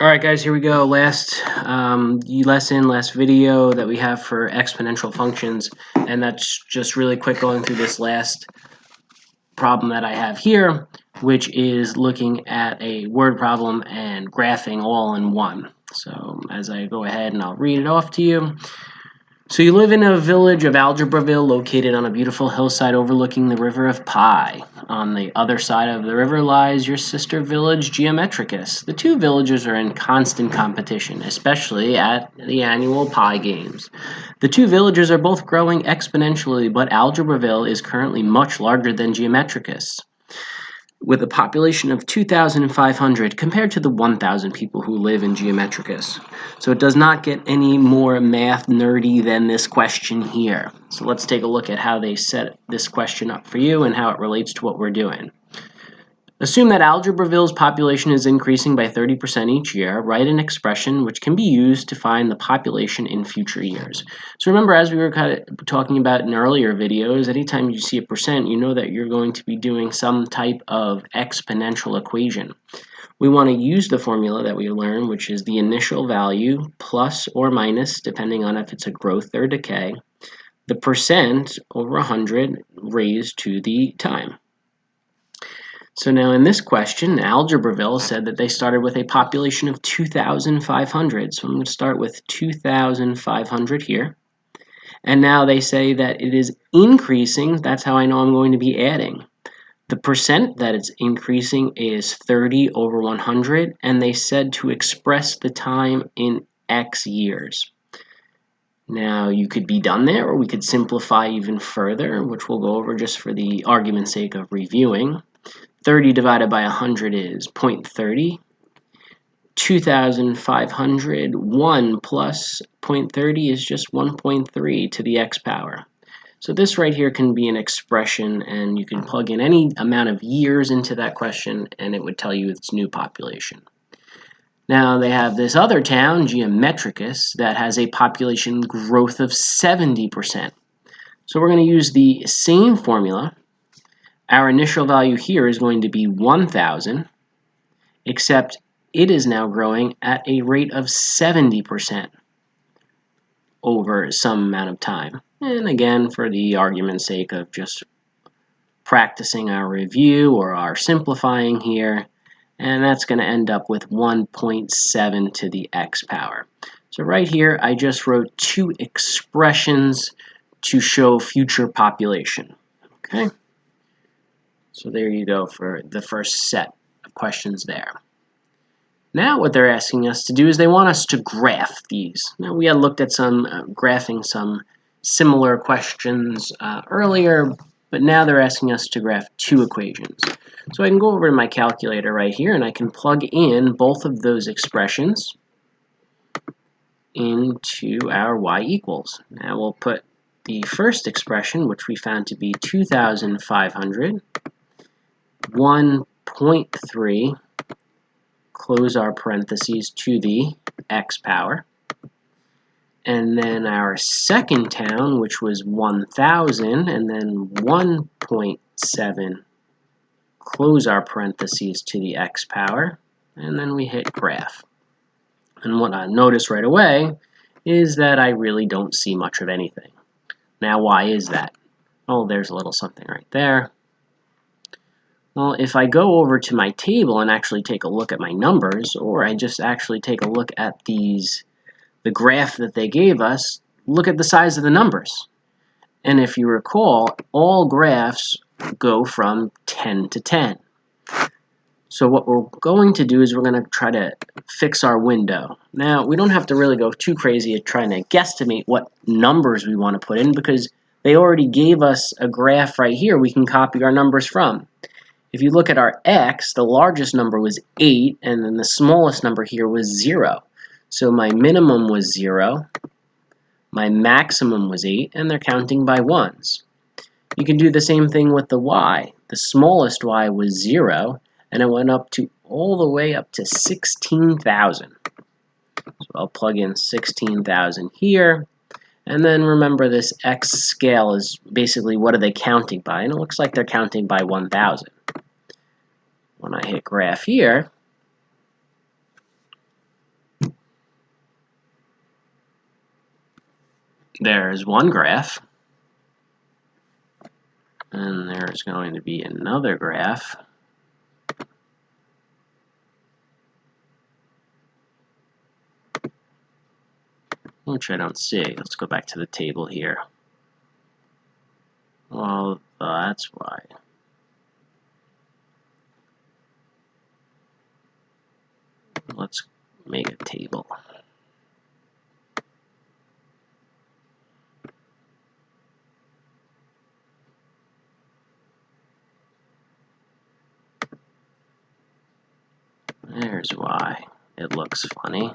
Alright guys, here we go. Last video that we have for exponential functions, and that's just really quick going through this last problem that I have here, which is looking at a word problem and graphing all in one. So as I go ahead and I'll read it off to you. So you live in a village of Algebraville located on a beautiful hillside overlooking the river of Pi. On the other side of the river lies your sister village, Geometricus. The two villages are in constant competition, especially at the annual Pi Games. The two villages are both growing exponentially, but Algebraville is currently much larger than Geometricus, with a population of 2,500 compared to the 1,000 people who live in Geometricus. So it does not get any more math nerdy than this question here. So let's take a look at how they set this question up for you and how it relates to what we're doing. Assume that Algebraville's population is increasing by 30% each year. Write an expression which can be used to find the population in future years. So remember, as we were kind of talking about in earlier videos, anytime you see a percent, you know that you're going to be doing some type of exponential equation. We want to use the formula that we learned, which is the initial value plus or minus, depending on if it's a growth or decay, the percent over 100 raised to the time. So now in this question, Algebraville said that they started with a population of 2,500. So I'm going to start with 2,500 here. And now they say that it is increasing. That's how I know I'm going to be adding. The percent that it's increasing is 30 over 100. And they said to express the time in X years. Now you could be done there, or we could simplify even further, which we'll go over just for the argument's sake of reviewing. 30 divided by 100 is 0.30. 2,500, 1 plus 0.30 is just 1.3 to the x power. So this right here can be an expression, and you can plug in any amount of years into that question, and it would tell you its new population. Now they have this other town, Geometricus, that has a population growth of 70%. So we're going to use the same formula. Our initial value here is going to be 1,000, except it is now growing at a rate of 70% over some amount of time. And again, for the argument's sake of just practicing our review or our simplifying here, and that's going to end up with 1.7 to the x power. So right here, I just wrote two expressions to show future population. Okay? So there you go for the first set of questions there. Now what they're asking us to do is they want us to graph these. Now we had looked at some graphing some similar questions earlier, but now they're asking us to graph two equations. So I can go over to my calculator right here and I can plug in both of those expressions into our y equals. Now we'll put the first expression, which we found to be 2,500, 1.3, close our parentheses, to the x power. And then our second town, which was 1,000, and then 1.7, close our parentheses, to the x power. And then we hit graph. And what I notice right away is that I really don't see much of anything. Now, why is that? Oh, there's a little something right there. Well, if I go over to my table and actually take a look at my numbers, or I just actually take a look at the graph that they gave us, look at the size of the numbers. And if you recall, all graphs go from 10 to 10. So what we're going to do is we're going to try to fix our window. Now, we don't have to really go too crazy at trying to guesstimate what numbers we want to put in, because they already gave us a graph right here we can copy our numbers from. If you look at our x, the largest number was 8, and then the smallest number here was 0. So my minimum was 0, my maximum was 8, and they're counting by ones. You can do the same thing with the y. The smallest y was 0, and it went up to all the way up to 16,000. So I'll plug in 16,000 here. And then remember, this x scale is basically what are they counting by, and it looks like they're counting by 1,000. When I hit graph here, there's one graph, and there's going to be another graph, which I don't see. Let's go back to the table here. Well, that's why. Let's make a table. There's why it looks funny.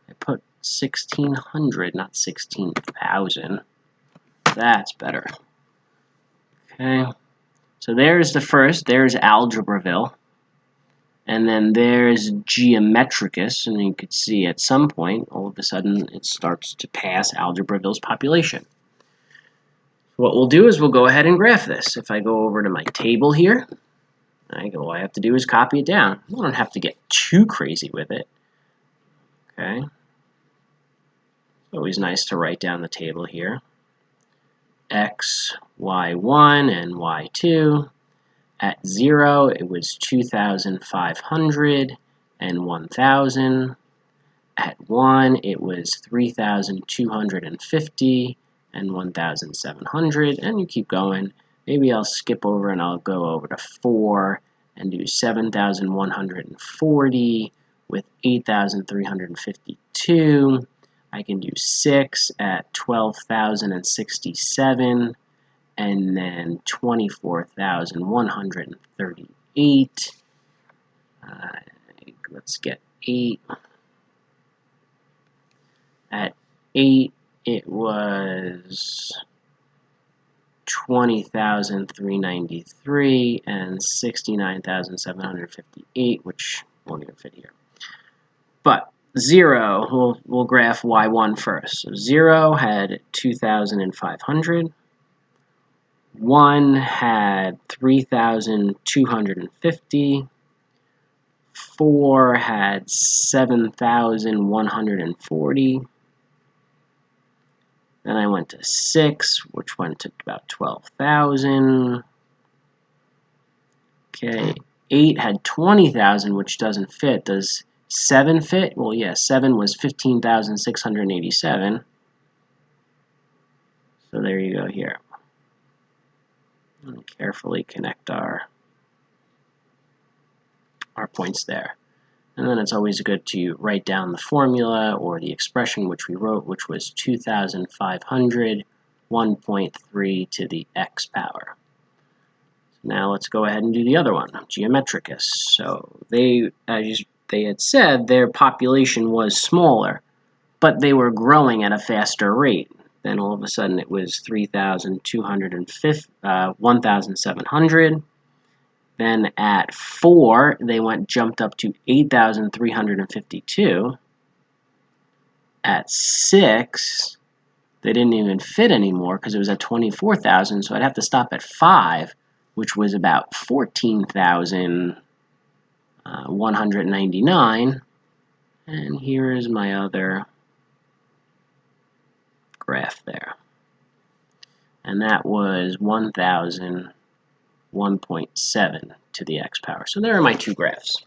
I put 1600, not 16,000. That's better. Okay. So there's the first. There's Algebraville. And then there's Geometricus. And you could see at some point, all of a sudden, it starts to pass Algebraville's population. What we'll do is we'll go ahead and graph this. If I go over to my table here, all I have to do is copy it down. I don't have to get too crazy with it. Okay. It's always nice to write down the table here. X, Y1, and Y2. At 0, it was 2,500 and 1,000. At 1, it was 3,250 and 1,700. And you keep going. Maybe I'll skip over and I'll go over to 4 and do 7,140 with 8,352. I can do 6 at 12,067. And then 24,138. Let's get 8. At 8, it was 20,393 and 69,758, which won't even fit here. But 0, we'll graph Y1 first. So 0 had 2,500. 1 had 3,250. 4 had 7,140. Then I went to 6, which went to about 12,000. Okay, 8 had 20,000, which doesn't fit. Does 7 fit? Well, yeah, 7 was 15,687. So there you go here. And carefully connect our points there. And then it's always good to write down the formula or the expression which we wrote, which was 2,500, 1.3 to the x power. So now let's go ahead and do the other one, Geometricus. So they had said their population was smaller, but they were growing at a faster rate. Then all of a sudden it was 1,700. Then at 4, they jumped up to 8,352. At 6, they didn't even fit anymore because it was at 24,000, so I'd have to stop at 5, which was about 14,199. And here is my other graph there. And that was 1,000. 1.7 to the x power. So there are my two graphs.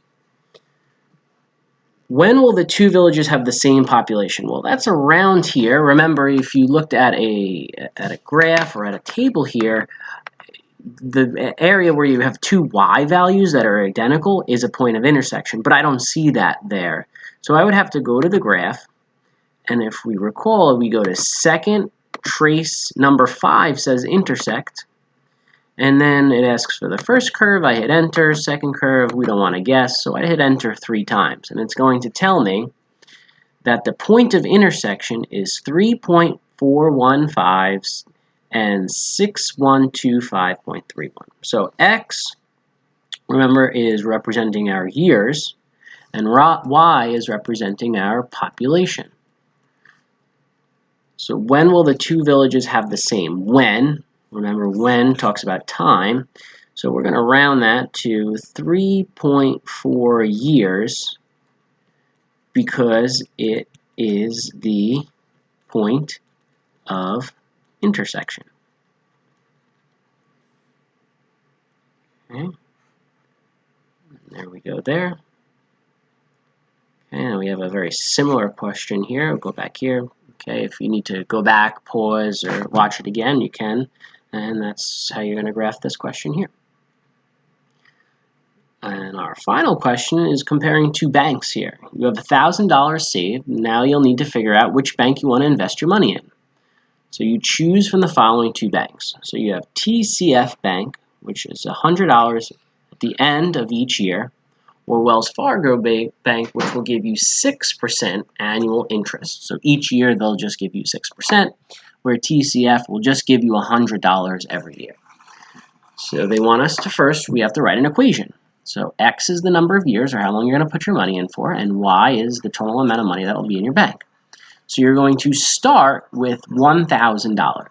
When will the two villages have the same population? Well, that's around here. Remember, if you looked at a graph or at a table here, the area where you have two y values that are identical is a point of intersection, but I don't see that there. So I would have to go to the graph, and if we recall, we go to second, trace, number 5 says intersect, and then it asks for the first curve. I hit enter. Second curve, we don't want to guess, so I hit enter 3 times. And it's going to tell me that the point of intersection is 3.415 and 6125.31. So x, remember, is representing our years, and y is representing our population. So when will the two villages have the same? When. Remember, when talks about time, so we're going to round that to 3.4 years because it is the point of intersection. Okay. There we go there. And we have a very similar question here. We'll go back here. Okay, if you need to go back, pause, or watch it again, you can. And that's how you're going to graph this question here. And our final question is comparing two banks here. You have $1,000 saved. Now you'll need to figure out which bank you want to invest your money in. So you choose from the following two banks. So you have TCF Bank, which is $100 at the end of each year, or Wells Fargo Bank, which will give you 6% annual interest. So each year they'll just give you 6%, where TCF will just give you $100 every year. So they want us to first, we have to write an equation. So X is the number of years, or how long you're going to put your money in for, and Y is the total amount of money that will be in your bank. So you're going to start with $1,000.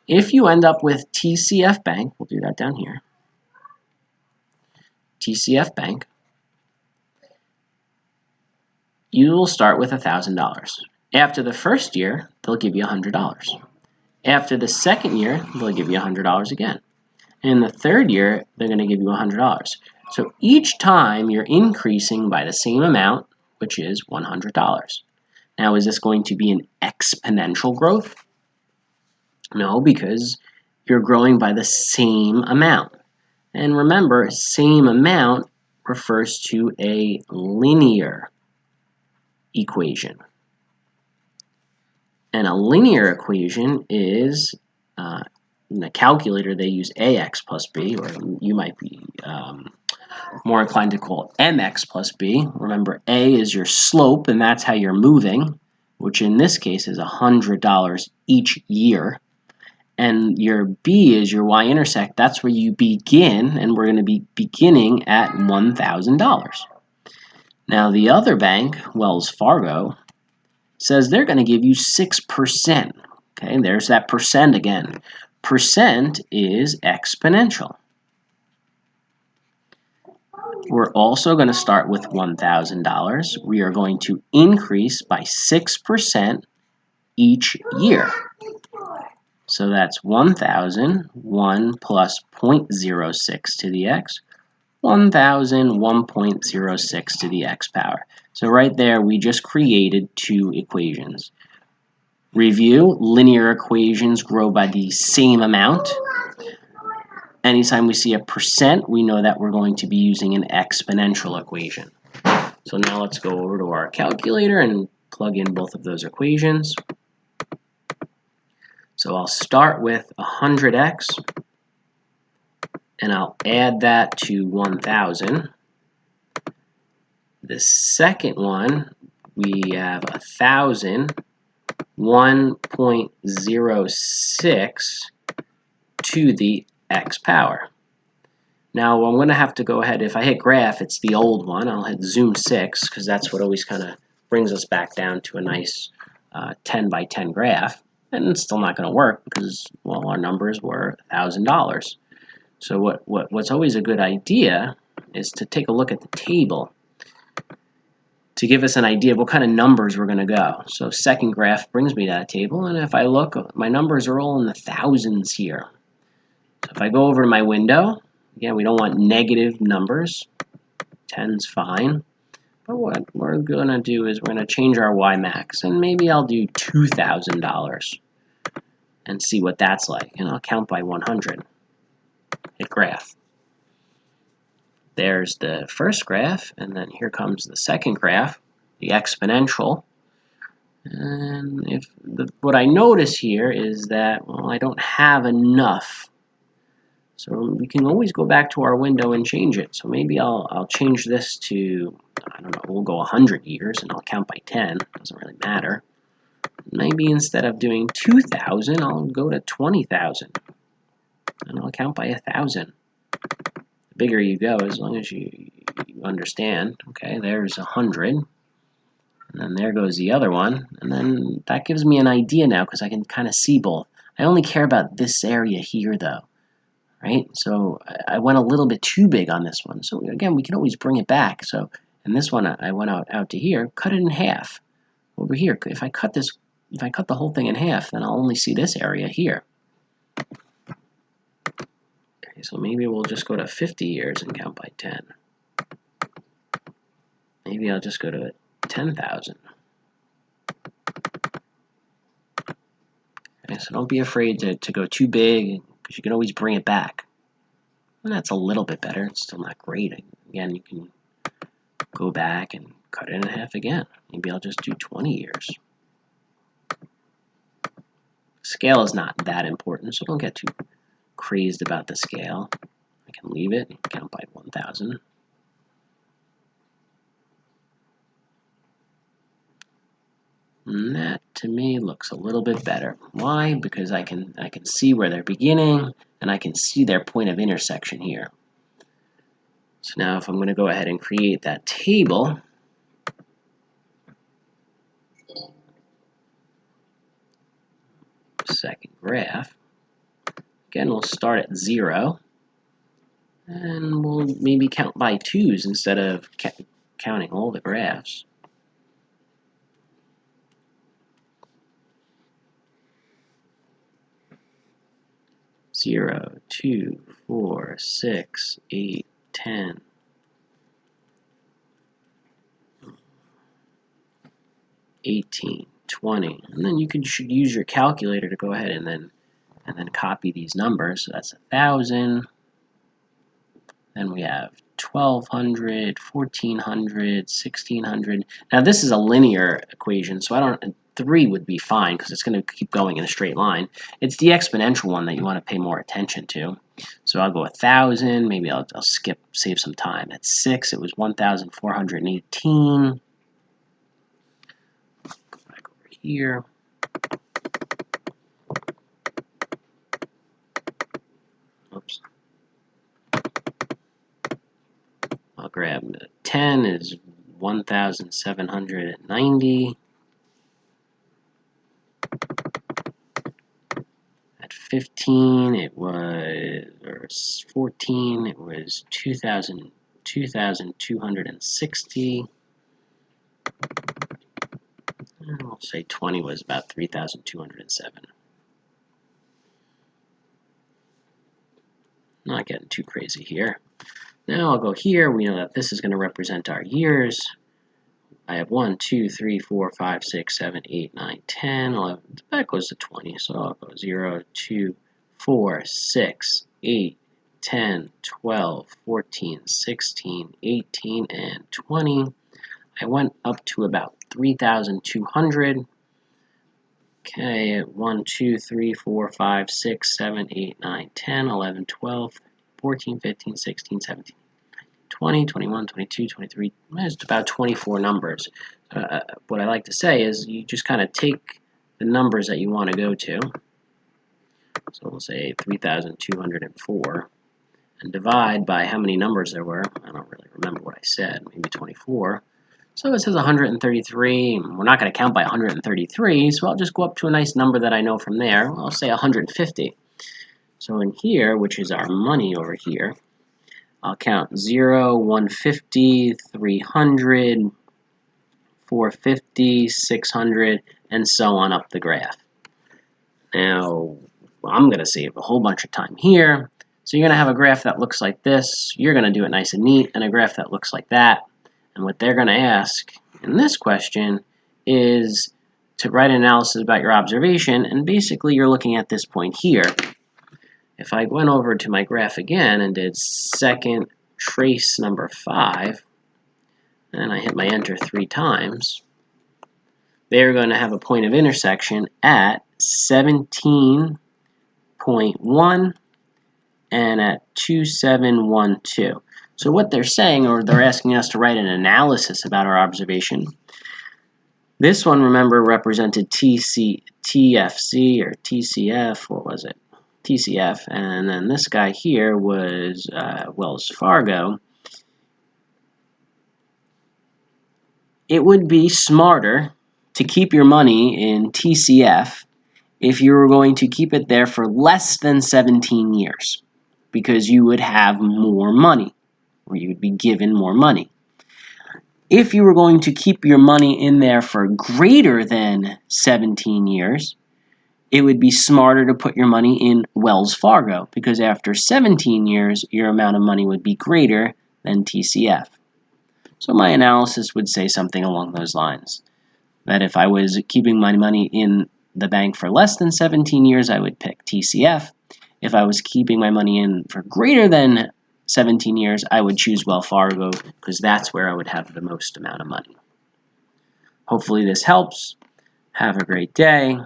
If you end up with TCF Bank, we'll do that down here, TCF Bank, you will start with $1,000. After the first year, they'll give you $100. After the second year, they'll give you $100 again. And in the third year, they're going to give you $100. So each time you're increasing by the same amount, which is $100. Now, is this going to be an exponential growth? No, because you're growing by the same amount. And remember, same amount refers to a linear equation. And a linear equation is, in the calculator, they use ax plus b, or you might be more inclined to call mx plus b. Remember, a is your slope, and that's how you're moving, which in this case is $100 each year. And your b is your y-intercept. That's where you begin, and we're going to be beginning at $1,000. Now, the other bank, Wells Fargo, says they're going to give you 6%. Okay, there's that percent again. Percent is exponential. We're also going to start with $1,000. We are going to increase by 6% each year. So that's 1,000, 1 plus 0.06 to the x, 1,000, 1.06 to the x power. So right there, we just created two equations. Review, linear equations grow by the same amount. Anytime we see a percent, we know that we're going to be using an exponential equation. So now let's go over to our calculator and plug in both of those equations. So I'll start with 100x, and I'll add that to 1,000. The second one, we have 1,000, 1.06 to the x power. Now I'm going to have to go ahead, if I hit graph, it's the old one. I'll hit zoom 6, because that's what always kind of brings us back down to a nice 10 by 10 graph. And it's still not going to work because, well, our numbers were $1,000. So what's always a good idea is to take a look at the table to give us an idea of what kind of numbers we're going to go. So second graph brings me to that table, and if I look, my numbers are all in the thousands here. So if I go over to my window, again, we don't want negative numbers. 10's fine. But what we're going to do is we're going to change our Y max, and maybe I'll do $2,000 and see what that's like. And I'll count by 100. Hit graph. There's the first graph, and then here comes the second graph, the exponential. And what I notice here is that, well, I don't have enough. So we can always go back to our window and change it. So maybe I'll change this to, I don't know, we'll go 100 years, and I'll count by 10. Doesn't really matter. Maybe instead of doing 2,000, I'll go to 20,000. And I'll count by 1,000. The bigger you go, as long as you understand. Okay, there's 100. And then there goes the other one. And then that gives me an idea now, because I can kind of see both. I only care about this area here, though. Right? So I went a little bit too big on this one. So again, we can always bring it back. So in this one, I went out to here, cut it in half. Over here, if I cut this if I cut the whole thing in half, then I'll only see this area here. Okay, so maybe we'll just go to 50 years and count by 10. Maybe I'll just go to 10,000. Okay, so don't be afraid to go too big, because you can always bring it back. And that's a little bit better. It's still not great. Again, you can go back and cut it in half again. Maybe I'll just do 20 years. Scale is not that important, so don't get too crazed about the scale. I can leave it and count by 1,000. And that, to me, looks a little bit better. Why? Because I can see where they're beginning, and I can see their point of intersection here. So now if I'm going to go ahead and create that table, second graph, again, we'll start at 0, and we'll maybe count by 2s instead of counting all the graphs. 0, 2, 4, 6, 8, 10. 18, 20, and then you should use your calculator to go ahead and then copy these numbers. So that's 1,000. Then we have 1,200, 1,400, 1,600. Now this is a linear equation, so 3 would be fine because it's going to keep going in a straight line. It's the exponential one that you want to pay more attention to. So I'll go 1,000. Maybe I'll save some time. At 6, it was 1,418. Here. Oops. I'll grab 10 is 1,790. At 15 it was, or 14 it was 2,260. I'll say 20 was about 3,207. Not getting too crazy here. Now I'll go here. We know that this is going to represent our years. I have 1, 2, 3, 4, 5, 6, 7, 8, 9, 10, 11. That goes to 20. So I'll go 0, 2, 4, 6, 8, 10, 12, 14, 16, 18, and 20. I went up to about 3,200. Okay, 1, 2, 3, 4, 5, 6, 7, 8, 9, 10, 11, 12, 14, 15, 16, 17, 20, 21, 22, 23, it's about 24 numbers. What I like to say is you just kind of take the numbers that you want to go to. So we'll say 3,204 and divide by how many numbers there were. I don't really remember what I said, maybe 24. So it says 133. We're not going to count by 133, so I'll just go up to a nice number that I know from there. I'll say 150. So in here, which is our money over here, I'll count 0, 150, 300, 450, 600, and so on up the graph. Now, I'm going to save a whole bunch of time here. So you're going to have a graph that looks like this. You're going to do it nice and neat, and a graph that looks like that. And what they're going to ask in this question is to write an analysis about your observation, and basically you're looking at this point here. If I went over to my graph again and did second trace number 5, and I hit my enter 3 times, they're going to have a point of intersection at 17.1 and at 2712. So what they're saying, or they're asking us to write an analysis about our observation. This one, remember, represented TFC or TCF. What was it? TCF. And then this guy here was Wells Fargo. It would be smarter to keep your money in TCF if you were going to keep it there for less than 17 years, because you would have more money, or you would be given more money. if you were going to keep your money in there for greater than 17 years, it would be smarter to put your money in Wells Fargo, because after 17 years, your amount of money would be greater than TCF. So my analysis would say something along those lines, that if I was keeping my money in the bank for less than 17 years, I would pick TCF. If I was keeping my money in for greater than 17 years, I would choose Wells Fargo, because that's where I would have the most amount of money. Hopefully this helps. Have a great day.